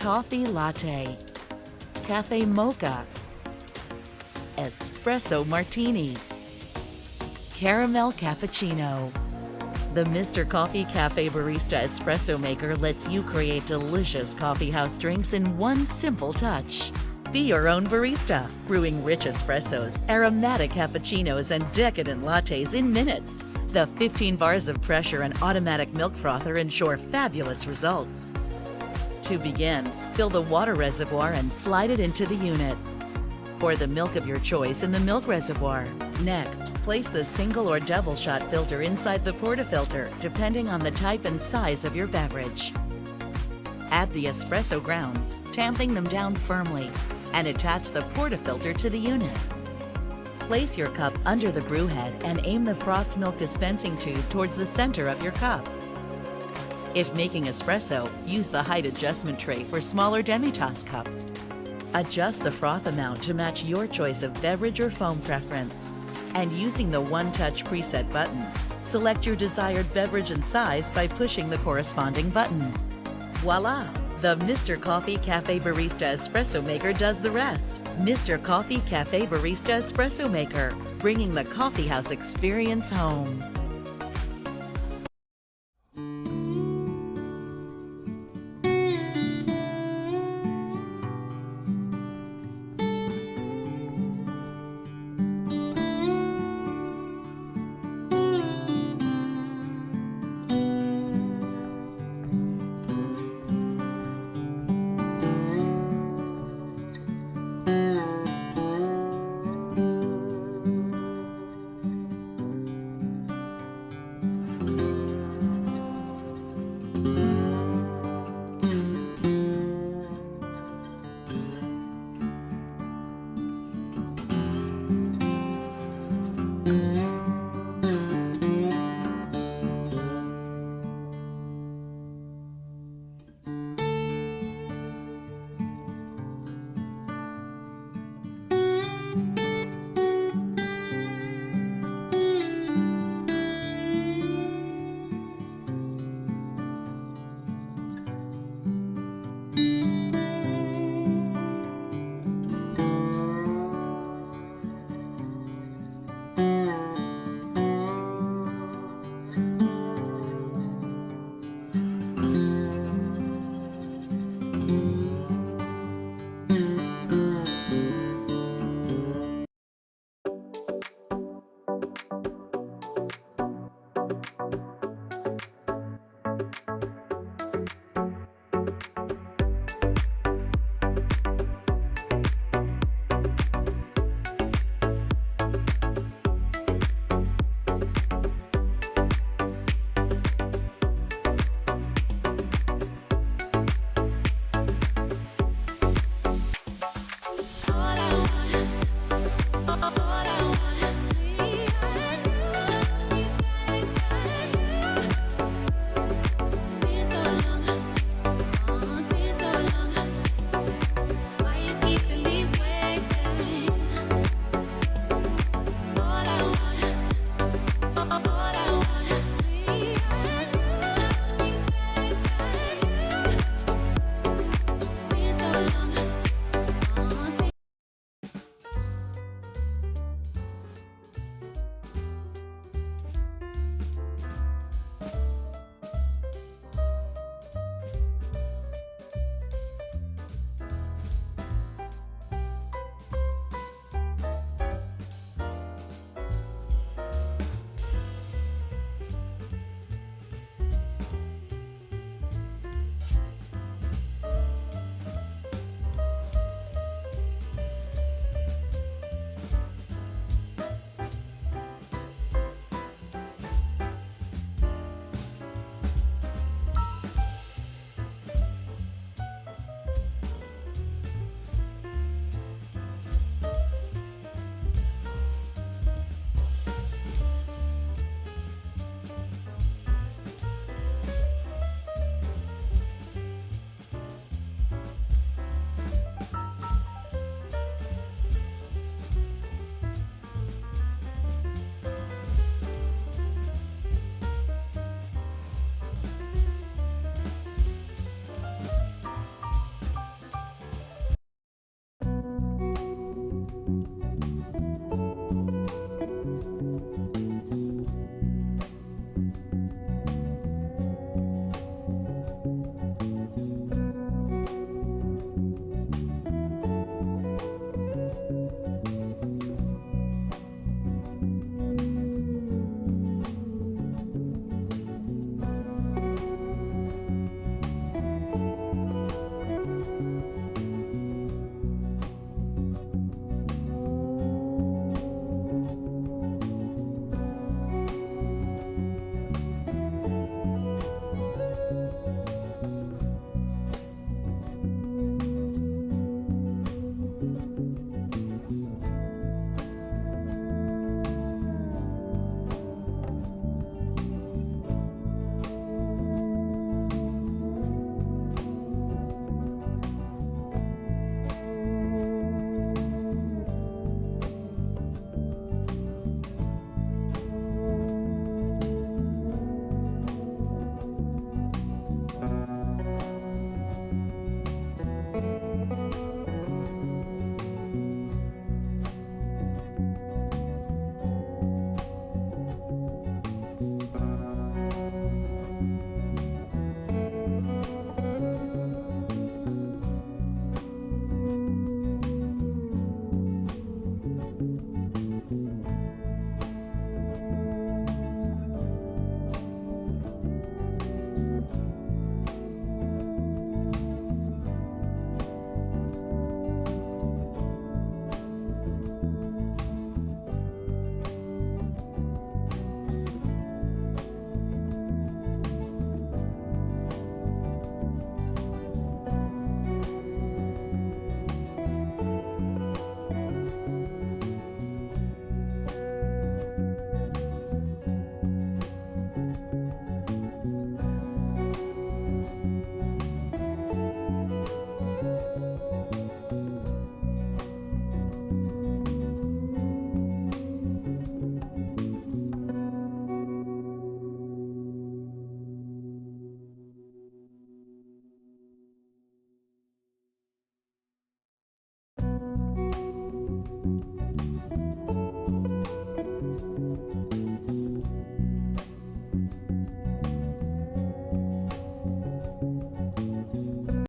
Toffee Latte, Cafe Mocha, Espresso Martini, Caramel Cappuccino. The Mr. Coffee Cafe Barista Espresso Maker lets you create delicious coffeehouse drinks in one simple touch. Be your own barista, brewing rich espressos, aromatic cappuccinos, and decadent lattes in minutes. The 15 bars of pressure and automatic milk frother ensure fabulous results. To begin, fill the water reservoir and slide it into the unit. Pour the milk of your choice in the milk reservoir. Next, place the single or double shot filter inside the portafilter, depending on the type and size of your beverage. Add the espresso grounds, tamping them down firmly, and attach the portafilter to the unit. Place your cup under the brew head and aim the frothed milk dispensing tube towards the center of your cup. If making espresso, use the height adjustment tray for smaller demi-tasse cups. Adjust the froth amount to match your choice of beverage or foam preference. And using the one-touch preset buttons, select your desired beverage and size by pushing the corresponding button. Voila! The Mr. Coffee Cafe Barista Espresso Maker does the rest. Mr. Coffee Cafe Barista Espresso Maker, bringing the coffeehouse experience home.